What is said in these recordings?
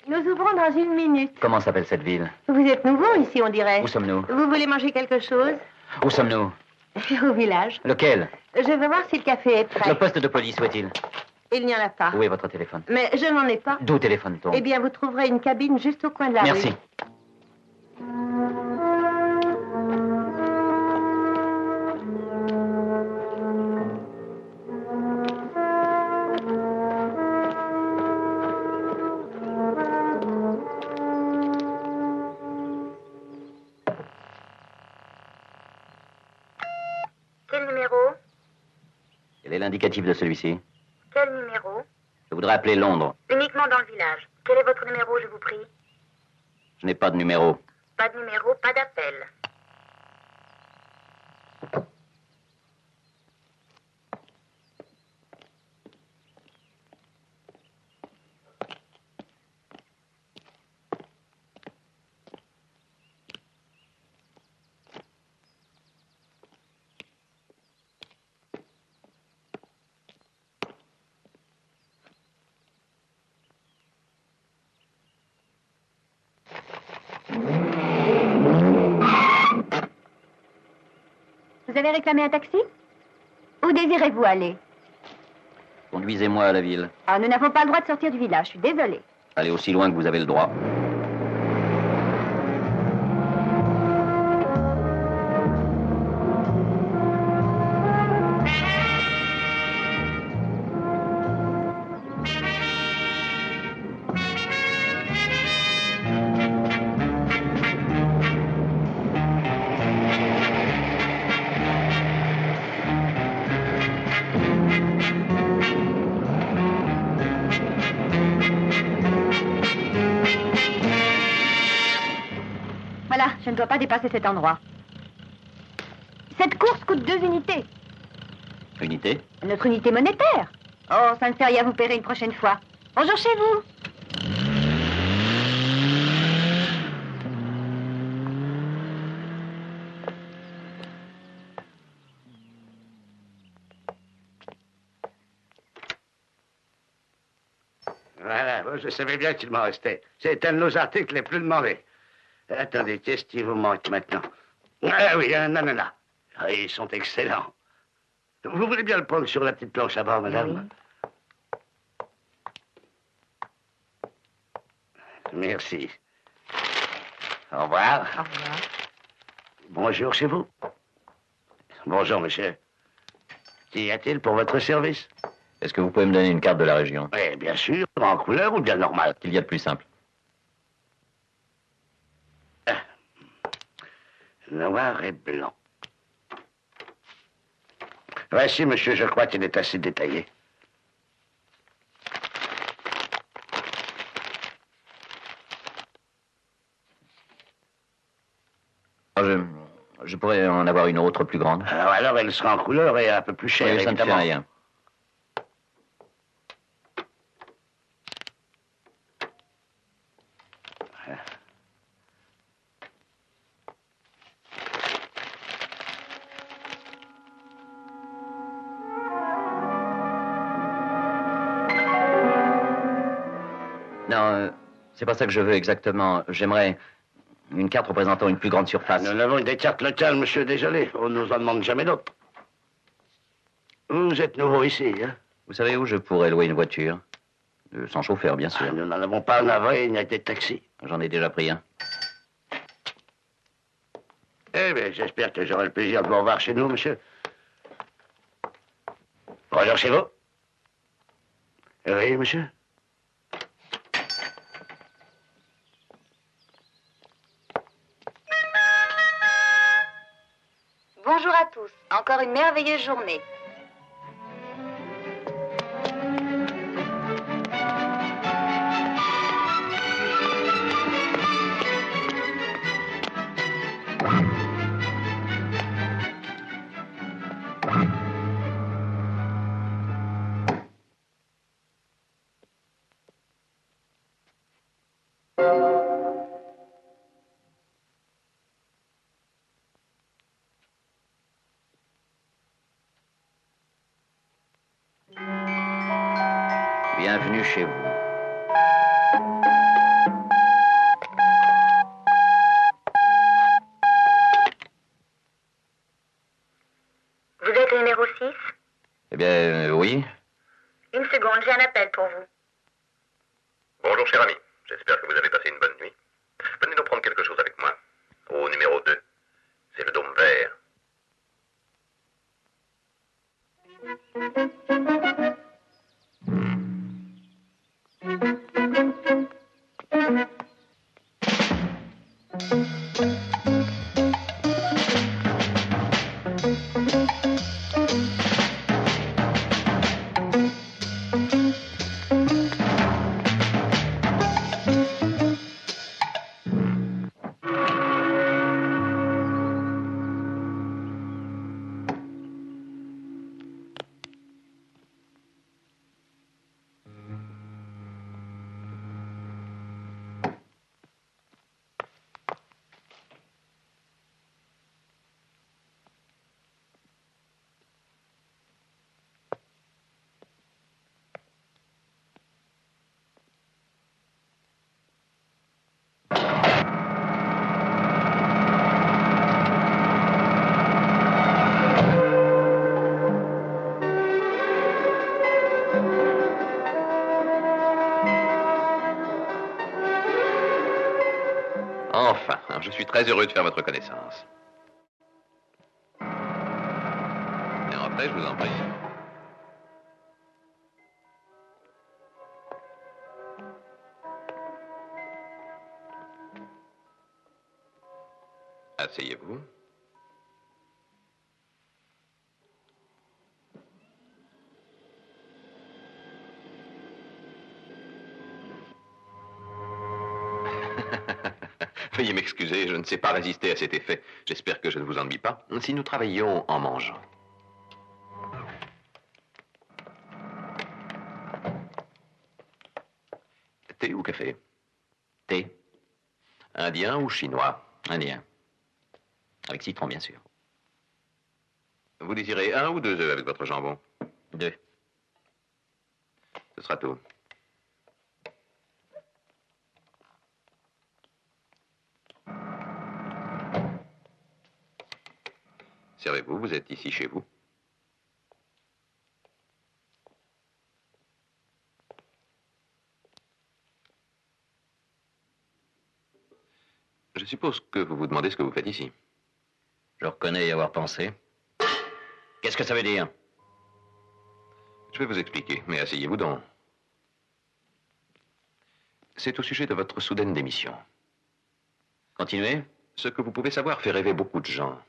Nous ouvrons dans 1 minute. Comment s'appelle cette ville? Vous êtes nouveau ici, on dirait. Où sommes-nous? Vous voulez manger quelque chose? Où sommes-nous? Au village. Lequel? Je veux voir si le café est prêt. Le poste de police, où est-il? Il n'y en a pas. Où est votre téléphone? Mais je n'en ai pas. D'où téléphone-t-on? Eh bien, vous trouverez une cabine juste au coin de la rue. Merci. Quel numéro? Quel est l'indicatif de celui-ci? Quel numéro? Je voudrais appeler Londres. Uniquement dans le village. Quel est votre numéro, je vous prie? Je n'ai pas de numéro. Pas de numéro, pas d'appel. Vous avez réclamé un taxi? Où désirez-vous aller? Conduisez-moi à la ville. Ah, nous n'avons pas le droit de sortir du village, je suis désolée. Allez aussi loin que vous avez le droit. Voilà, je ne dois pas dépasser cet endroit. Cette course coûte 2 unités. Unité? Notre unité monétaire. Oh, ça ne fait rien, vous paierez une prochaine fois. Bonjour chez vous. Voilà, bon, je savais bien qu'il m'en restait. C'est un de nos articles les plus demandés. Attendez, qu'est-ce qui vous manque maintenant? Ah oui, un ananas. Ah, ils sont excellents. Vous voulez bien le prendre sur la petite planche à bord, madame? Oui. Merci. Au revoir. Au revoir. Bonjour chez vous. Bonjour, monsieur. Qu'y a-t-il pour votre service? Est-ce que vous pouvez me donner une carte de la région? Oui, bien sûr. En couleur ou bien normale? Qu'il y a de plus simple. Noir et blanc. Voici, monsieur, je crois qu'il est assez détaillé. Oh, je pourrais en avoir une autre plus grande. Alors elle sera en couleur et un peu plus chère, Oui, ça ne fait évidemment. rien. Non, c'est pas ça que je veux exactement. J'aimerais une carte représentant une plus grande surface. Nous n'avons que des cartes locales, monsieur, désolé. On nous en demande jamais d'autres. Vous êtes nouveau ici, hein? Vous savez où je pourrais louer une voiture? Sans chauffeur, bien sûr. Nous n'en avons pas en Havre, il n'y a que des taxis. J'en ai déjà pris un. Eh bien, j'espère que j'aurai le plaisir de vous revoir chez nous, monsieur. Bonjour chez vous. Oui, monsieur. Bonjour à tous. Encore une merveilleuse journée. Bienvenue chez vous. Vous êtes le numéro 6? Eh bien, oui. Une seconde, j'ai un appel pour vous. Bonjour, cher ami. J'espère que vous avez passé une bonne nuit. Venez nous prendre quelque chose avec moi. Au numéro 2. C'est le dôme vert. Enfin, je suis très heureux de faire votre connaissance. Et après, je vous en prie. Asseyez-vous. Veuillez m'excuser, je ne sais pas résister à cet effet. J'espère que je ne vous ennuie pas. Si nous travaillions en mangeant. Thé ou café? Thé. Indien ou chinois? Indien. Avec citron, bien sûr. Vous désirez 1 ou 2 œufs avec votre jambon? 2. Ce sera tout. Servez-vous, vous êtes ici chez vous? Je suppose que vous vous demandez ce que vous faites ici. Je reconnais y avoir pensé. Qu'est-ce que ça veut dire? Je vais vous expliquer, mais asseyez-vous donc. C'est au sujet de votre soudaine démission. Continuez. Ce que vous pouvez savoir fait rêver beaucoup de gens.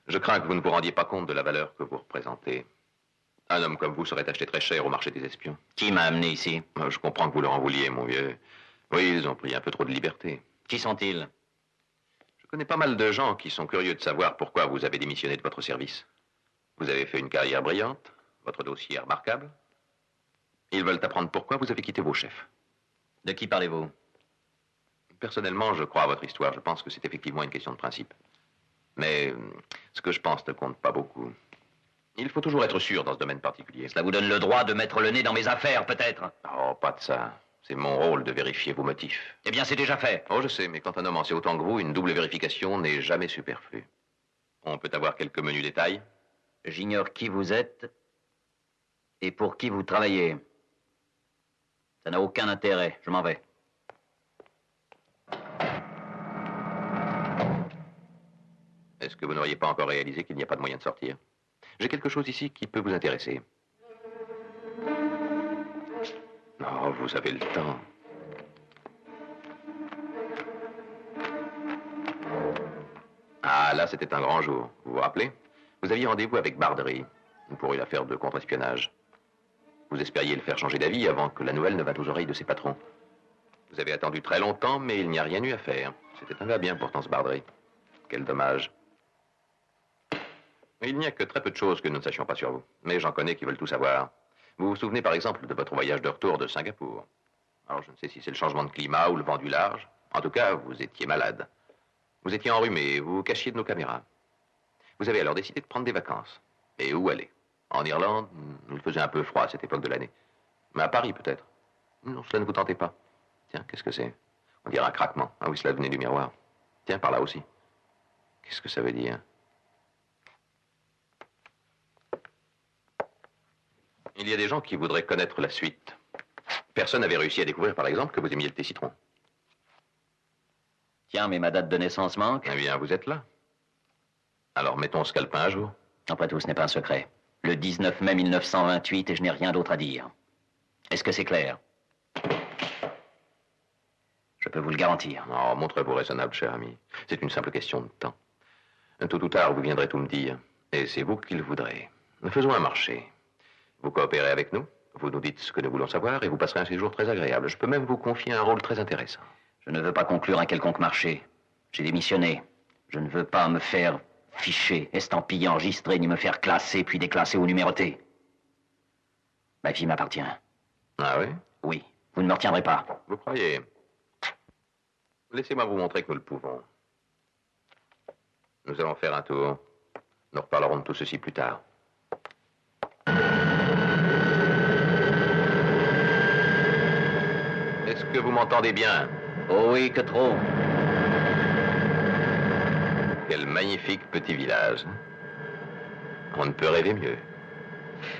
Je crains que vous ne vous rendiez pas compte de la valeur que vous représentez. Un homme comme vous serait acheté très cher au marché des espions. Qui m'a amené ici? Je comprends que vous leur en vouliez, mon vieux. Oui, ils ont pris un peu trop de liberté. Qui sont-ils? Je connais pas mal de gens qui sont curieux de savoir pourquoi vous avez démissionné de votre service. Vous avez fait une carrière brillante, votre dossier est remarquable. Ils veulent apprendre pourquoi vous avez quitté vos chefs. De qui parlez-vous? Personnellement, je crois à votre histoire. Je pense que c'est effectivement une question de principe. Mais ce que je pense ne compte pas beaucoup. Il faut toujours être sûr dans ce domaine particulier. Cela vous donne le droit de mettre le nez dans mes affaires, peut-être? Oh, pas de ça. C'est mon rôle de vérifier vos motifs. Eh bien, c'est déjà fait. Oh, je sais, mais quand un homme en sait autant que vous, une double vérification n'est jamais superflue. On peut avoir quelques menus détails? J'ignore qui vous êtes et pour qui vous travaillez. Ça n'a aucun intérêt. Je m'en vais. Est-ce que vous n'auriez pas encore réalisé qu'il n'y a pas de moyen de sortir? J'ai quelque chose ici qui peut vous intéresser. Oh, vous avez le temps. Ah, là, c'était un grand jour. Vous vous rappelez? Vous aviez rendez-vous avec Bardery pour une affaire de contre-espionnage. Vous espériez le faire changer d'avis avant que la nouvelle ne vînt aux oreilles de ses patrons. Vous avez attendu très longtemps, mais il n'y a rien eu à faire. C'était un gars bien pourtant, ce Bardery. Quel dommage. Il n'y a que très peu de choses que nous ne sachions pas sur vous. Mais j'en connais qui veulent tout savoir. Vous vous souvenez par exemple de votre voyage de retour de Singapour. Alors je ne sais si c'est le changement de climat ou le vent du large. En tout cas, vous étiez malade. Vous étiez enrhumé et vous vous cachiez de nos caméras. Vous avez alors décidé de prendre des vacances. Et où aller? En Irlande, il faisait un peu froid à cette époque de l'année. Mais à Paris peut-être. Non, cela ne vous tentait pas. Tiens, qu'est-ce que c'est? On dirait un craquement. Ah oui, cela venait du miroir. Tiens, par là aussi. Qu'est-ce que ça veut dire? Il y a des gens qui voudraient connaître la suite. Personne n'avait réussi à découvrir, par exemple, que vous aimiez le thé citron. Tiens, mais ma date de naissance manque. Eh bien, vous êtes là. Alors, mettons ce calepin à jour. Après tout, ce n'est pas un secret. Le 19 mai 1928 et je n'ai rien d'autre à dire. Est-ce que c'est clair? Je peux vous le garantir. Oh, montrez-vous raisonnable, cher ami. C'est une simple question de temps. Tôt ou tard, vous viendrez tout me dire. Et c'est vous qui le voudrez. Faisons un marché. Vous coopérez avec nous, vous nous dites ce que nous voulons savoir et vous passerez un séjour très agréable. Je peux même vous confier un rôle très intéressant. Je ne veux pas conclure un quelconque marché. J'ai démissionné. Je ne veux pas me faire ficher, estampiller, enregistrer, ni me faire classer, puis déclasser ou numéroter. Ma vie m'appartient. Ah oui? Oui, vous ne me retiendrez pas. Vous croyez? Laissez-moi vous montrer que nous le pouvons. Nous allons faire un tour. Nous reparlerons de tout ceci plus tard. Est-ce que vous m'entendez bien? Oh oui, que trop. Quel magnifique petit village. On ne peut rêver mieux.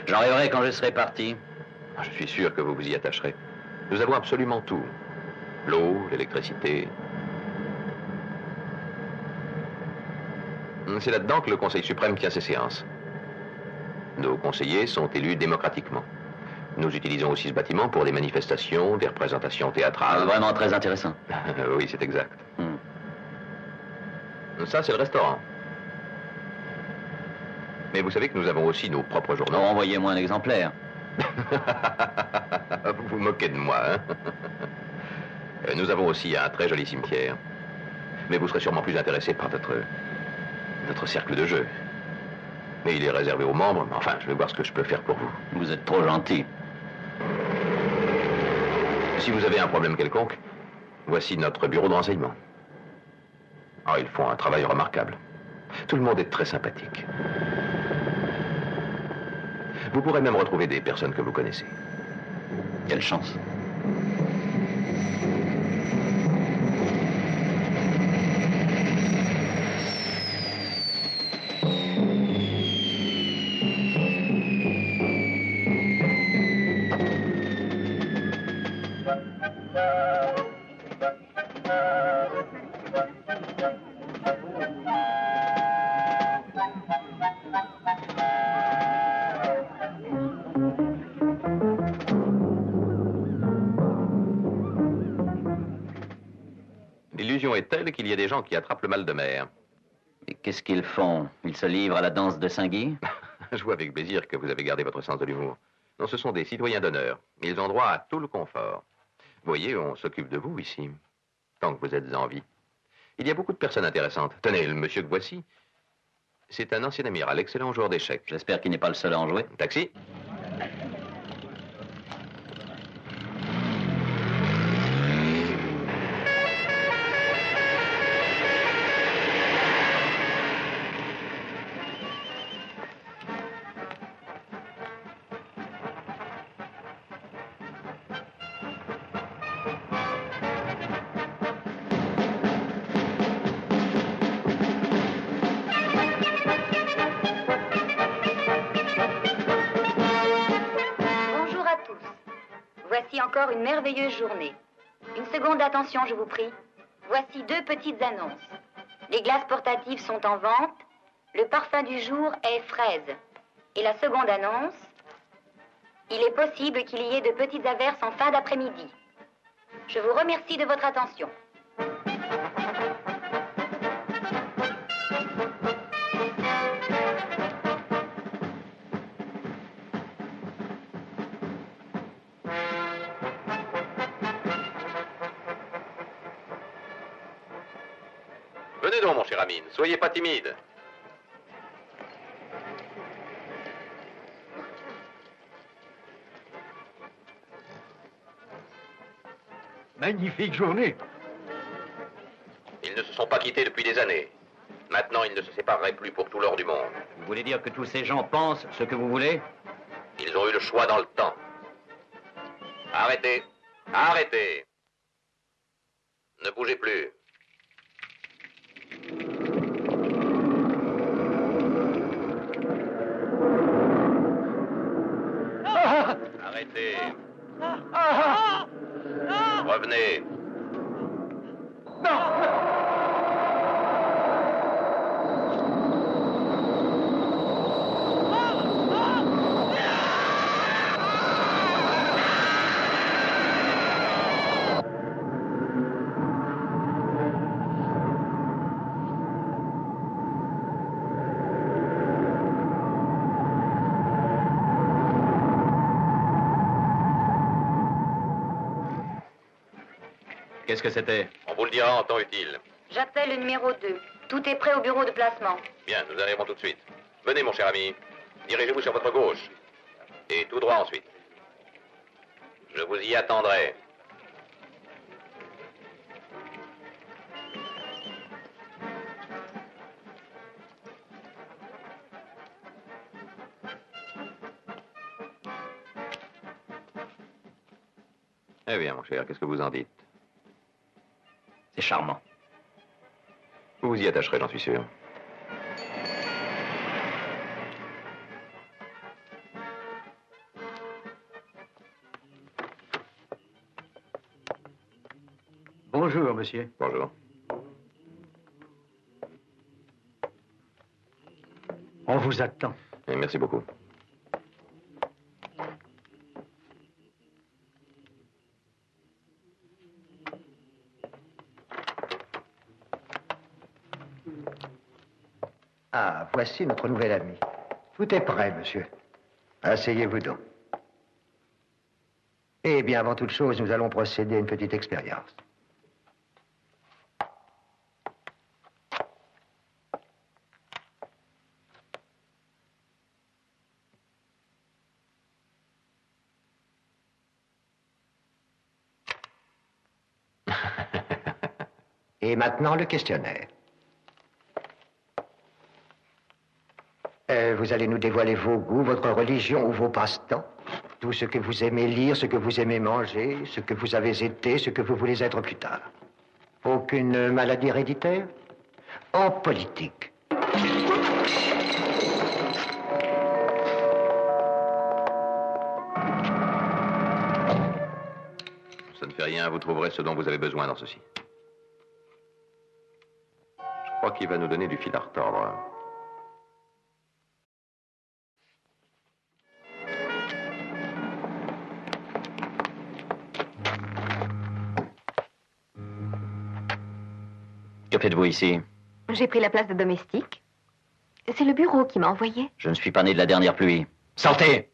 J'en rêverai quand je serai parti. Je suis sûr que vous vous y attacherez. Nous avons absolument tout. L'eau, l'électricité. C'est là-dedans que le Conseil suprême tient ses séances. Nos conseillers sont élus démocratiquement. Nous utilisons aussi ce bâtiment pour des manifestations, des représentations théâtrales. Vraiment très intéressant. Oui, c'est exact. Ça, c'est le restaurant. Mais vous savez que nous avons aussi nos propres journaux. Envoyez-moi un exemplaire. Vous vous moquez de moi, hein? Nous avons aussi un très joli cimetière. Mais vous serez sûrement plus intéressé par notre cercle de jeu. Mais il est réservé aux membres. Enfin, je vais voir ce que je peux faire pour vous. Vous êtes trop gentil. Si vous avez un problème quelconque, voici notre bureau de renseignement. Oh, ils font un travail remarquable. Tout le monde est très sympathique. Vous pourrez même retrouver des personnes que vous connaissez. Quelle chance. L'illusion est telle qu'il y a des gens qui attrapent le mal de mer. Et qu'est-ce qu'ils font? Ils se livrent à la danse de Saint-Guy? Je vois avec plaisir que vous avez gardé votre sens de l'humour. Non, ce sont des citoyens d'honneur. Ils ont droit à tout le confort. Vous voyez, on s'occupe de vous ici, tant que vous êtes en vie. Il y a beaucoup de personnes intéressantes. Tenez, le monsieur que voici, c'est un ancien amiral, excellent joueur d'échecs. J'espère qu'il n'est pas le seul à en jouer. Taxi? Bonjour à tous. Voici encore une merveilleuse journée. Une seconde d'attention, je vous prie. Voici deux petites annonces. Les glaces portatives sont en vente. Le parfum du jour est fraise. Et la seconde annonce, il est possible qu'il y ait de petites averses en fin d'après-midi. Je vous remercie de votre attention. Venez donc, mon cher ami, ne soyez pas timide. Magnifique journée. Ils ne se sont pas quittés depuis des années. Maintenant, ils ne se sépareraient plus pour tout l'or du monde. Vous voulez dire que tous ces gens pensent ce que vous voulez? Ils ont eu le choix dans le temps. Arrêtez. Arrêtez. Ne bougez plus. Arrêtez. Revenez. Qu'est-ce que c'était? On vous le dira en temps utile. J'appelle le numéro 2. Tout est prêt au bureau de placement. Bien, nous arrivons tout de suite. Venez, mon cher ami. Dirigez-vous sur votre gauche. Et tout droit ensuite. Je vous y attendrai. Eh bien, mon cher, qu'est-ce que vous en dites? C'est charmant. Vous vous y attacherez, j'en suis sûr. Bonjour, monsieur. Bonjour. On vous attend. Et merci beaucoup. Ah, voici notre nouvel ami. Tout est prêt, monsieur. Asseyez-vous donc. Eh bien, avant toute chose, nous allons procéder à une petite expérience. Et maintenant, le questionnaire. Vous allez nous dévoiler vos goûts, votre religion ou vos passe-temps. Tout ce que vous aimez lire, ce que vous aimez manger, ce que vous avez été, ce que vous voulez être plus tard. Aucune maladie héréditaire? En politique. Ça ne fait rien, vous trouverez ce dont vous avez besoin dans ceci. Je crois qu'il va nous donner du fil à retordre. Que faites-vous ici? J'ai pris la place de domestique. C'est le bureau qui m'a envoyé. Je ne suis pas né de la dernière pluie. Sortez!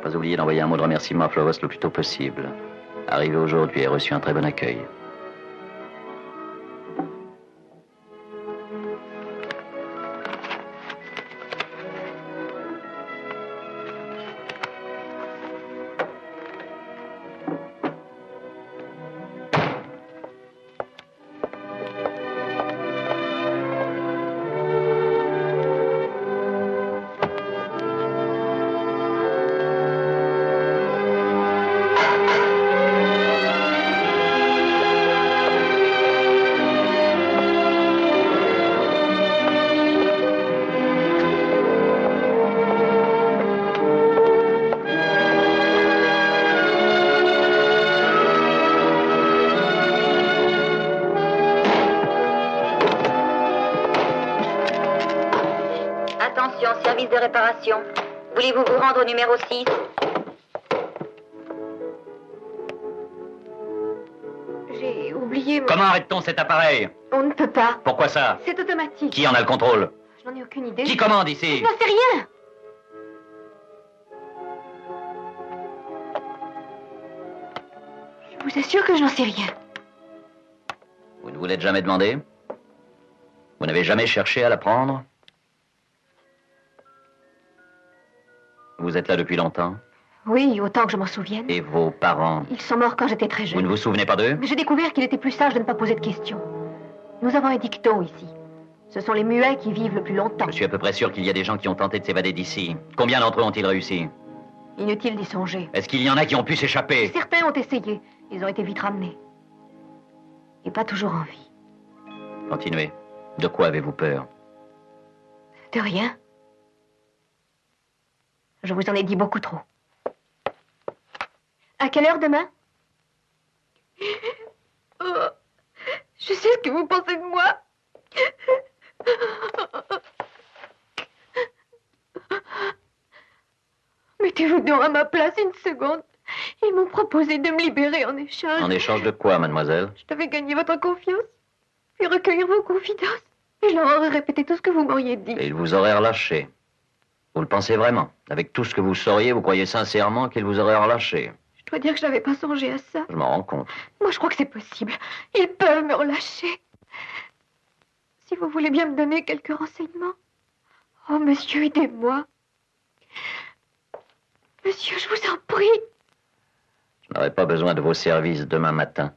Pas oublier d'envoyer un mot de remerciement à Florence le plus tôt possible. Arrivé aujourd'hui et reçu un très bon accueil. Attention, service de réparation. Voulez-vous vous rendre au numéro 6? J'ai oublié... Comment arrête-t-on cet appareil? On ne peut pas. Pourquoi ça? C'est automatique. Qui en a le contrôle? Je n'en ai aucune idée. Qui commande ici? Je n'en sais rien. Je vous assure que je n'en sais rien. Vous ne vous l'êtes jamais demandé? Vous n'avez jamais cherché à l'apprendre? Vous êtes là depuis longtemps? Oui, autant que je m'en souvienne. Et vos parents? Ils sont morts quand j'étais très jeune. Vous ne vous souvenez pas d'eux? Mais j'ai découvert qu'il était plus sage de ne pas poser de questions. Nous avons un dicton ici. Ce sont les muets qui vivent le plus longtemps. Je suis à peu près sûr qu'il y a des gens qui ont tenté de s'évader d'ici. Combien d'entre eux ont-ils réussi? Inutile d'y songer. Est-ce qu'il y en a qui ont pu s'échapper? Certains ont essayé. Ils ont été vite ramenés. Et pas toujours en vie. Continuez. De quoi avez-vous peur? De rien. Je vous en ai dit beaucoup trop. À quelle heure demain? Oh, je sais ce que vous pensez de moi. Mettez-vous donc à ma place une seconde. Ils m'ont proposé de me libérer en échange. En échange de quoi, mademoiselle? Je devais gagner votre confiance, puis recueillir vos confidences. Et je leur aurais répété tout ce que vous m'auriez dit. Et ils vous auraient relâché. Vous le pensez vraiment? Avec tout ce que vous sauriez, vous croyez sincèrement qu'ils vous auraient relâché? Je dois dire que je n'avais pas songé à ça. Je m'en rends compte. Moi, je crois que c'est possible. Ils peuvent me relâcher. Si vous voulez bien me donner quelques renseignements. Oh, monsieur, aidez-moi. Monsieur, je vous en prie. Je n'aurai pas besoin de vos services demain matin.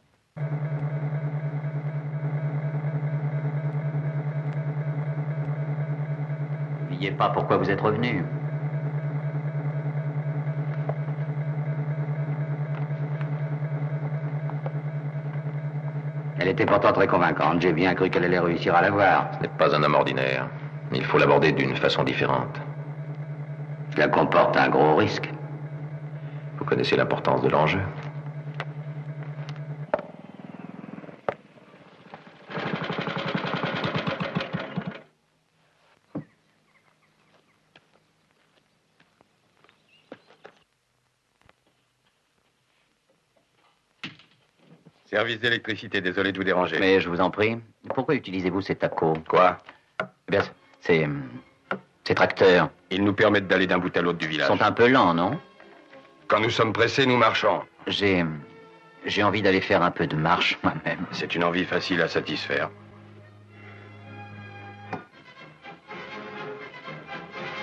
N'oubliez pas pourquoi vous êtes revenu. Elle était pourtant très convaincante. J'ai bien cru qu'elle allait réussir à l'avoir. Ce n'est pas un homme ordinaire. Il faut l'aborder d'une façon différente. Cela comporte un gros risque. Vous connaissez l'importance de l'enjeu. Service d'électricité, désolé de vous déranger. Mais je vous en prie, pourquoi utilisez-vous ces tacos? Quoi? Eh bien, ces tracteurs Ils nous permettent d'aller d'un bout à l'autre du village. sont un peu lents, non? Quand nous sommes pressés, nous marchons. J'ai J'ai envie d'aller faire un peu de marche moi-même. C'est une envie facile à satisfaire.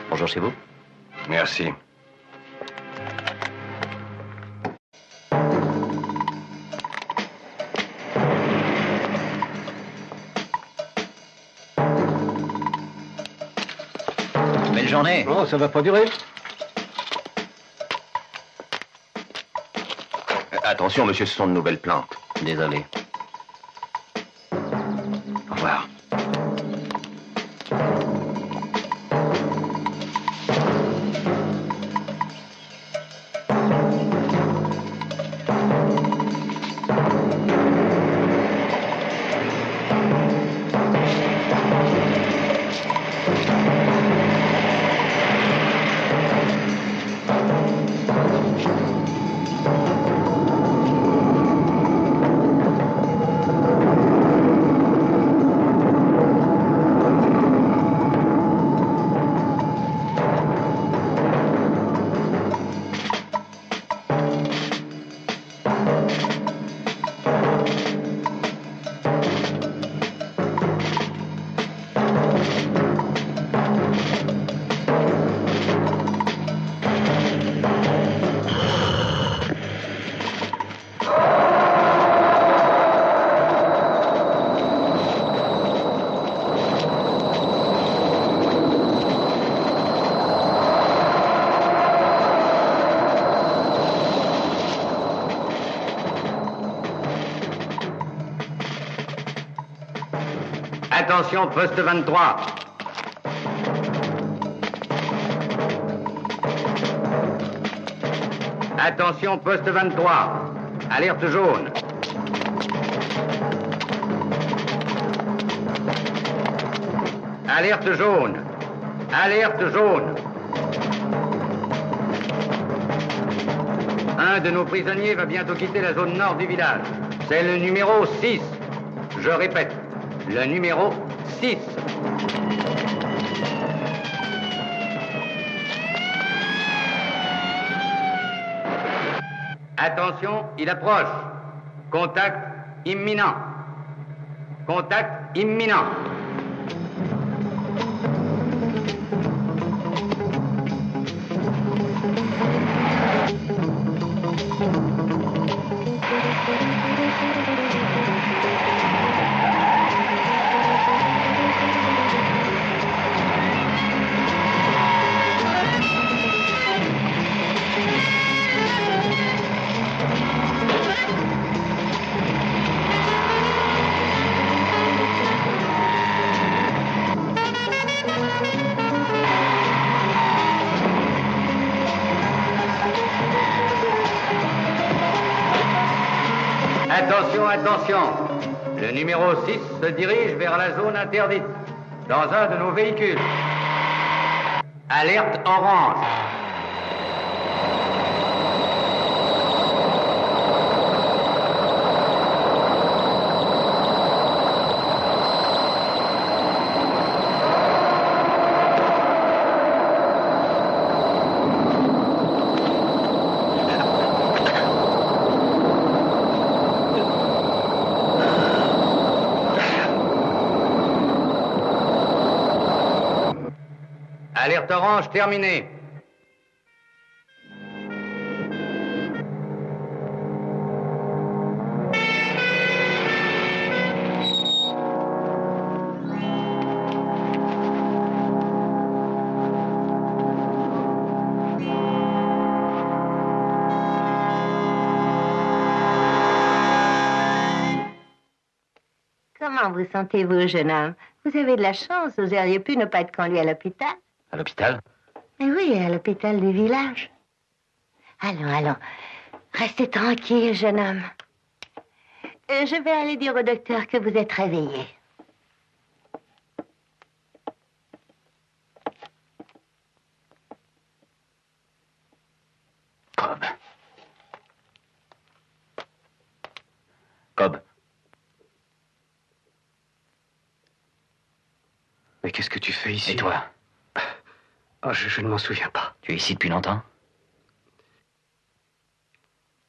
Bonjour chez vous. Merci. Belle journée. Oh, ça va pas durer. Attention, monsieur, ce sont de nouvelles plantes. Désolé. Au revoir. Attention, poste 23. Attention, poste 23. Alerte jaune. Alerte jaune. Alerte jaune. Un de nos prisonniers va bientôt quitter la zone nord du village. C'est le numéro 6. Je répète, le numéro 6. Attention, il approche. Contact imminent. Contact imminent. Attention, attention. Le numéro 6 se dirige vers la zone interdite, dans un de nos véhicules. Alerte orange. Alerte orange terminée. Comment vous sentez-vous, jeune homme? Vous avez de la chance, vous auriez pu ne pas être conduit à l'hôpital. À l'hôpital? Mais oui, à l'hôpital du village. Allons, allons. Restez tranquille, jeune homme. Je vais aller dire au docteur que vous êtes réveillé. Cobb. Cobb. Mais qu'est-ce que tu fais ici? Et toi? Oh, je ne m'en souviens pas. Tu es ici depuis longtemps?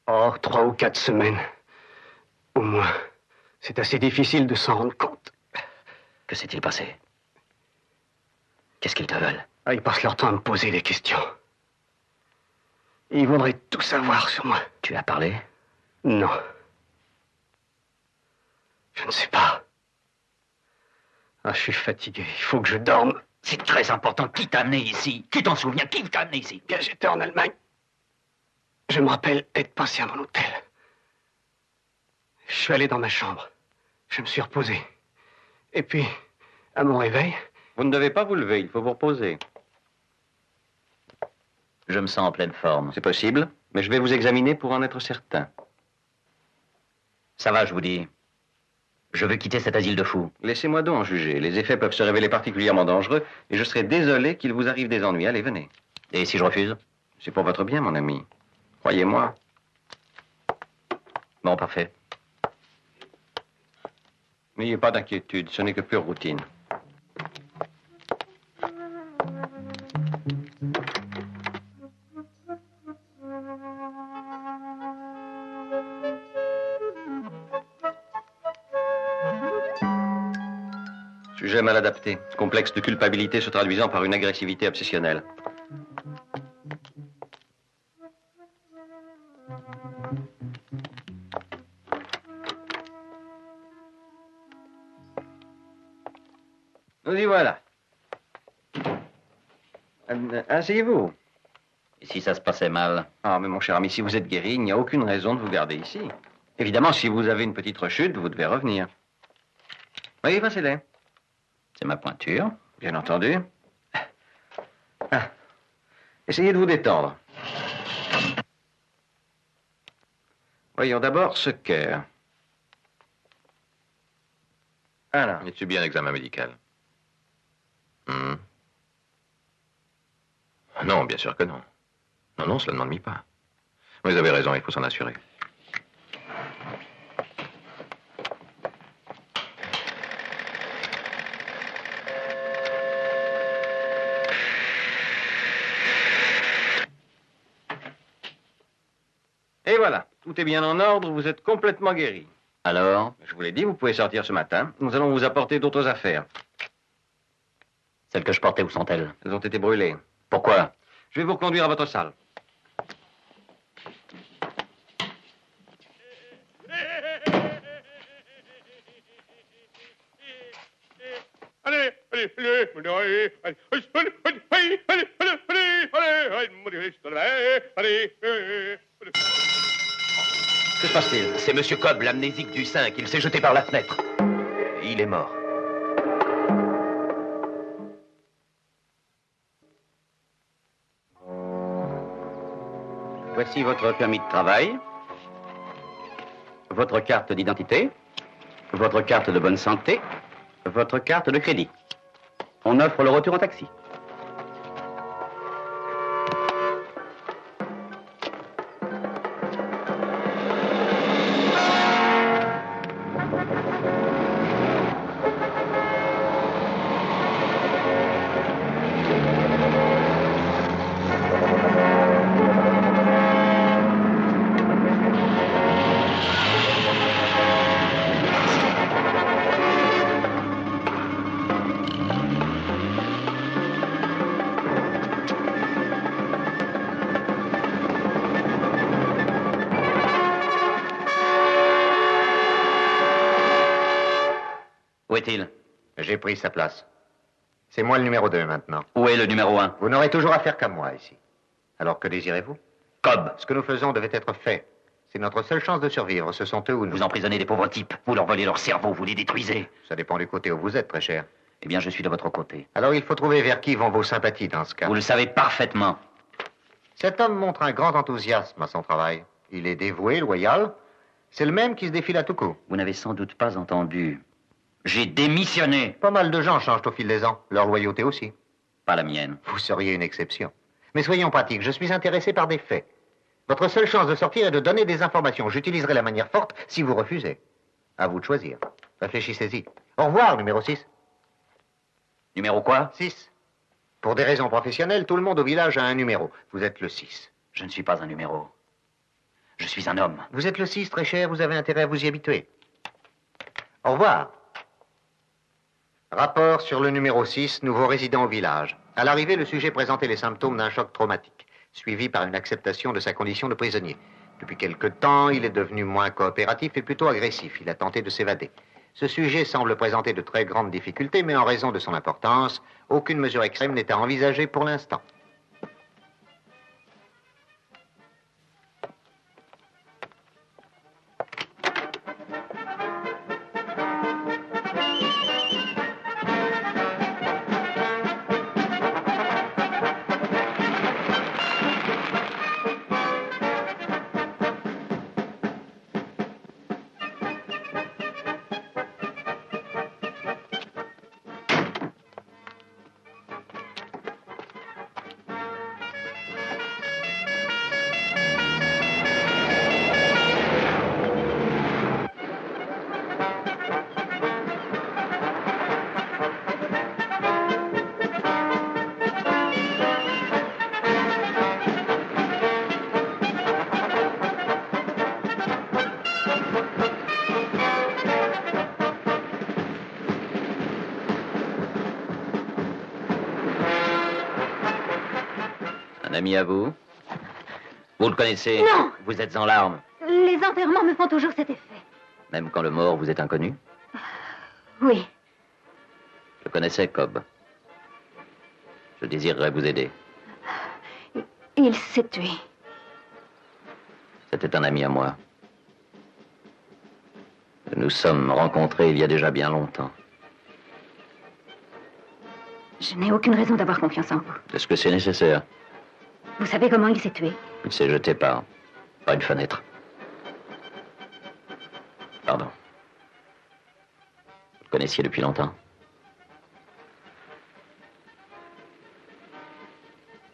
Oh, 3 ou 4 semaines. Au moins, c'est assez difficile de s'en rendre compte. Que s'est-il passé? Qu'est-ce qu'ils te veulent? Ah, ils passent leur temps à me poser des questions. Ils voudraient tout savoir sur moi. Tu as parlé? Non. Je ne sais pas. Ah, je suis fatigué. Il faut que je dorme. C'est très important. Qui t'a amené ici? Tu t'en souviens? Qui t'a amené ici? Bien, j'étais en Allemagne. Je me rappelle être passé à mon hôtel. Je suis allé dans ma chambre. Je me suis reposé. Et puis, à mon réveil... Vous ne devez pas vous lever, il faut vous reposer. Je me sens en pleine forme. C'est possible, mais je vais vous examiner pour en être certain. Ça va, je vous dis. Je veux quitter cet asile de fous. Laissez-moi donc en juger. Les effets peuvent se révéler particulièrement dangereux et je serais désolé qu'il vous arrive des ennuis. Allez, venez. Et si je refuse? C'est pour votre bien, mon ami. Croyez-moi. Bon, parfait. N'ayez pas d'inquiétude, ce n'est que pure routine. Sujet mal adapté, complexe de culpabilité se traduisant par une agressivité obsessionnelle. Nous y voilà. Asseyez-vous. Et si ça se passait mal? Ah, mais mon cher ami, si vous êtes guéri, il n'y a aucune raison de vous garder ici. Évidemment, si vous avez une petite rechute, vous devez revenir. Oui, passez-les. C'est ma pointure. Bien entendu. Ah. Essayez de vous détendre. Voyons d'abord ce cœur. Alors. Il subit un examen médical. Non, bien sûr que non. Non, non, cela ne m'ennuie pas. Vous avez raison, il faut s'en assurer. Et voilà, tout est bien en ordre, vous êtes complètement guéri. Alors? Je vous l'ai dit, vous pouvez sortir ce matin. Nous allons vous apporter d'autres affaires. Celles que je portais, où sont-elles? Elles ont été brûlées. Pourquoi? Je vais vous reconduire à votre salle. Que se passe-t-il? C'est Monsieur Cobb, l'amnésique du 5. Il s'est jeté par la fenêtre. Et il est mort. Voici votre permis de travail, votre carte d'identité, votre carte de bonne santé, votre carte de crédit. On offre le retour en taxi. Où est-il? J'ai pris sa place. C'est moi le numéro 2 maintenant. Où est le numéro 1? Vous n'aurez toujours affaire qu'à moi ici. Alors que désirez-vous? Cobb. Ce que nous faisons devait être fait. C'est notre seule chance de survivre. Ce sont eux ou nous. Vous emprisonnez des pauvres types. Vous leur volez leur cerveau. Vous les détruisez. Ça dépend du côté où vous êtes, très cher. Eh bien, je suis de votre côté. Alors il faut trouver vers qui vont vos sympathies dans ce cas. Vous le savez parfaitement. Cet homme montre un grand enthousiasme à son travail. Il est dévoué, loyal. C'est le même qui se défile à tout coup. Vous n'avez sans doute pas entendu. J'ai démissionné. Pas mal de gens changent au fil des ans. Leur loyauté aussi. Pas la mienne. Vous seriez une exception. Mais soyons pratiques, je suis intéressé par des faits. Votre seule chance de sortir est de donner des informations. J'utiliserai la manière forte si vous refusez. À vous de choisir. Réfléchissez-y. Au revoir, numéro 6. Numéro quoi? 6. Pour des raisons professionnelles, tout le monde au village a un numéro. Vous êtes le 6. Je ne suis pas un numéro. Je suis un homme. Vous êtes le 6, très cher, vous avez intérêt à vous y habituer. Au revoir. Rapport sur le numéro 6, nouveau résident au village. À l'arrivée, le sujet présentait les symptômes d'un choc traumatique, suivi par une acceptation de sa condition de prisonnier. Depuis quelque temps, il est devenu moins coopératif et plutôt agressif. Il a tenté de s'évader. Ce sujet semble présenter de très grandes difficultés, mais en raison de son importance, aucune mesure extrême n'est à envisager pour l'instant. Ami à vous? Vous le connaissez? Non. Vous êtes en larmes? Les enterrements me font toujours cet effet. Même quand le mort vous est inconnu? Oui. Je connaissais Cobb. Je désirerais vous aider. Il s'est tué. C'était un ami à moi. Nous nous sommes rencontrés il y a déjà bien longtemps. Je n'ai aucune raison d'avoir confiance en vous. Est-ce que c'est nécessaire? Vous savez comment il s'est tué? Il s'est jeté par une fenêtre. Pardon. Vous le connaissiez depuis longtemps?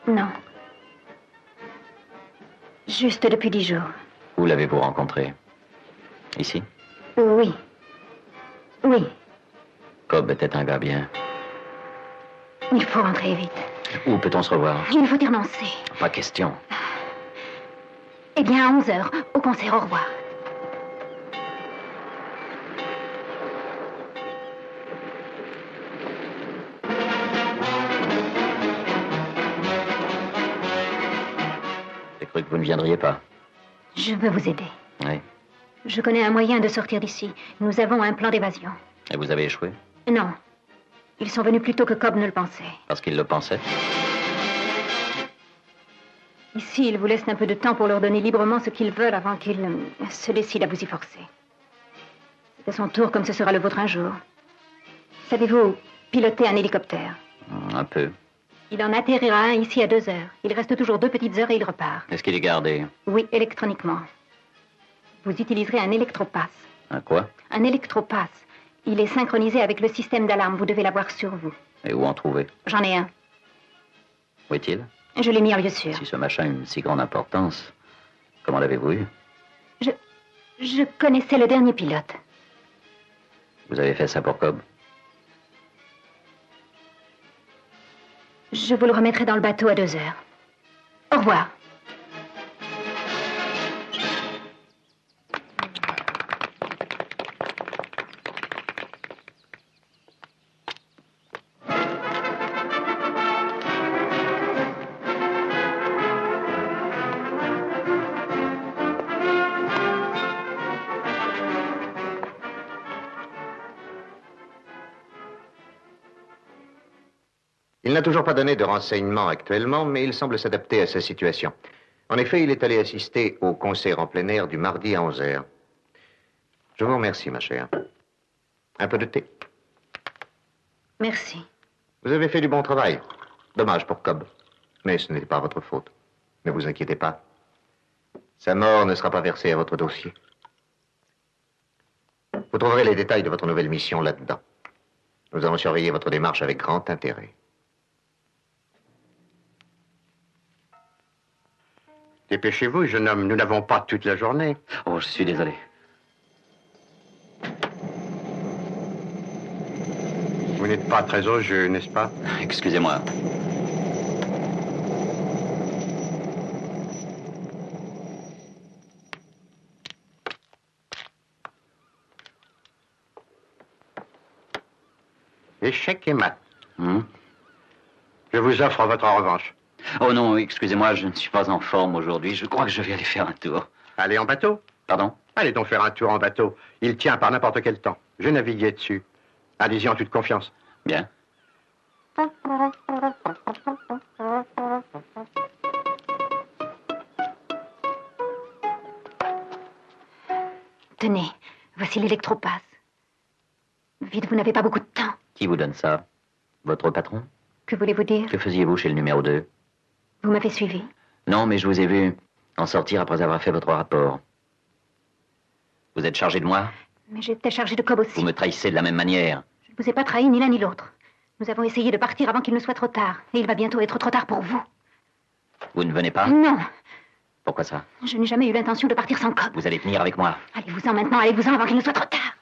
Non. Juste depuis 10 jours. Où l'avez-vous rencontré? Ici? Oui. Oui. Cobb était un gars bien. Il faut rentrer vite. Où peut-on se revoir? Il faut y renoncer. Pas question. Eh bien, à 11h, au concert, au revoir. J'ai cru que vous ne viendriez pas. Je veux vous aider. Oui. Je connais un moyen de sortir d'ici. Nous avons un plan d'évasion. Et vous avez échoué? Non. Ils sont venus plus tôt que Cobb ne le pensait. Parce qu'il le pensait? Ici, ils vous laissent un peu de temps pour leur donner librement ce qu'ils veulent avant qu'ils se décident à vous y forcer. C'est à son tour comme ce sera le vôtre un jour. Savez-vous piloter un hélicoptère? Un peu. Il en atterrira un ici à 2 heures. Il reste toujours 2 petites heures et il repart. Est-ce qu'il est gardé? Oui, électroniquement. Vous utiliserez un électropass. Un quoi? Un électropass. Il est synchronisé avec le système d'alarme. Vous devez l'avoir sur vous. Et où en trouver? J'en ai un. Où est-il? Je l'ai mis en lieu sûr. Si ce machin a une si grande importance, comment l'avez-vous eu? Je connaissais le dernier pilote. Vous avez fait ça pour Cobb? Je vous le remettrai dans le bateau à 2 heures. Au revoir. Il n'a toujours pas donné de renseignements actuellement, mais il semble s'adapter à sa situation. En effet, il est allé assister au concert en plein air du mardi à 11h. Je vous remercie, ma chère. Un peu de thé. Merci. Vous avez fait du bon travail. Dommage pour Cobb. Mais ce n'était pas votre faute. Ne vous inquiétez pas. Sa mort ne sera pas versée à votre dossier. Vous trouverez les détails de votre nouvelle mission là-dedans. Nous allons surveiller votre démarche avec grand intérêt. Dépêchez-vous, jeune homme, nous n'avons pas toute la journée. Oh, je suis désolé. Vous n'êtes pas très au jeu, n'est-ce pas? Excusez-moi. Échec et mat. Je vous offre votre revanche. Oh non, excusez-moi, je ne suis pas en forme aujourd'hui. Je crois que je vais aller faire un tour. Allez en bateau. Pardon? Allez donc faire un tour en bateau. Il tient par n'importe quel temps. Je naviguais dessus. Allez-y en toute confiance. Bien. Tenez, voici l'électropasse. Vite, vous n'avez pas beaucoup de temps. Qui vous donne ça? Votre patron? Que voulez-vous dire? Que faisiez-vous chez le numéro 2? Vous m'avez suivi. Non, mais je vous ai vu en sortir après avoir fait votre rapport. Vous êtes chargé de moi? Mais j'étais chargé de Cobb aussi. Vous me trahissez de la même manière. Je ne vous ai pas trahi ni l'un ni l'autre. Nous avons essayé de partir avant qu'il ne soit trop tard. Et il va bientôt être trop tard pour vous. Vous ne venez pas? Non, Pourquoi ça? je n'ai jamais eu l'intention de partir sans Cobb. Vous allez venir avec moi. Allez-vous-en maintenant, allez-vous-en avant qu'il ne soit trop tard.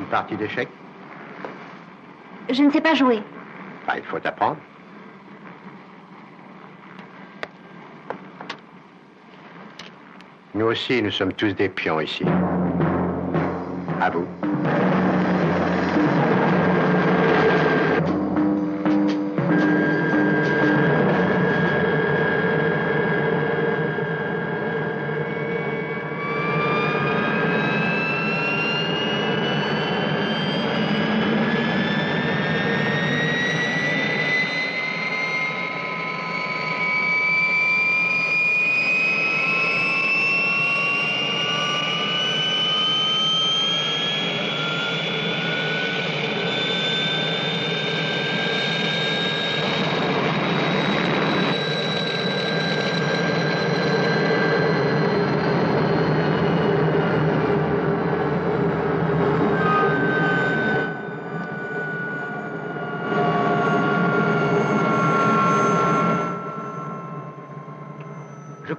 Partie d'échecs? Je ne sais pas jouer. Ah, il faut apprendre. Nous aussi, nous sommes tous des pions ici. À vous.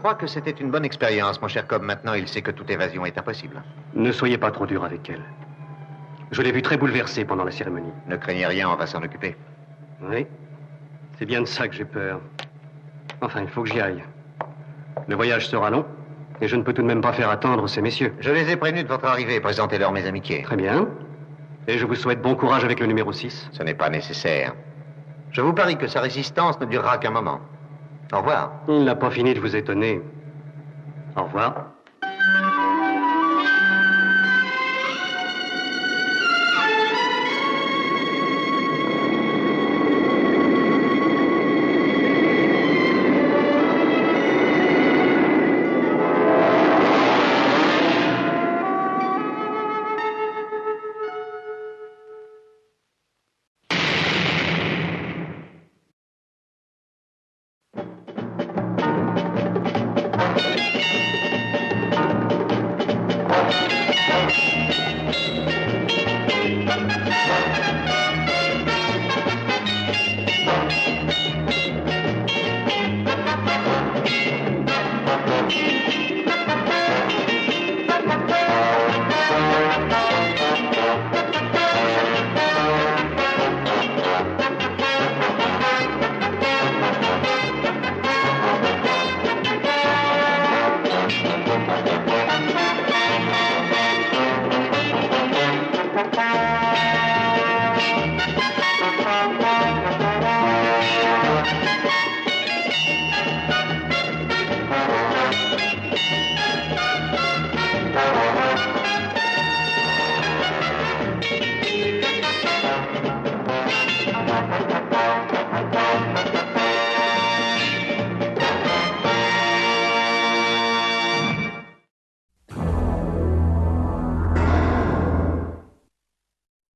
crois que c'était une bonne expérience, mon cher Cobb. Maintenant, il sait que toute évasion est impossible. Ne soyez pas trop dur avec elle. Je l'ai vue très bouleversée pendant la cérémonie. Ne craignez rien, on va s'en occuper. Oui, c'est bien de ça que j'ai peur. Enfin, il faut que j'y aille. Le voyage sera long, et je ne peux tout de même pas faire attendre ces messieurs. Je les ai prévenus de votre arrivée. Présentez-leur mes amitiés. Très bien. Et je vous souhaite bon courage avec le numéro 6. Ce n'est pas nécessaire. Je vous parie que sa résistance ne durera qu'un moment. Au revoir. Il n'a pas fini de vous étonner. Au revoir.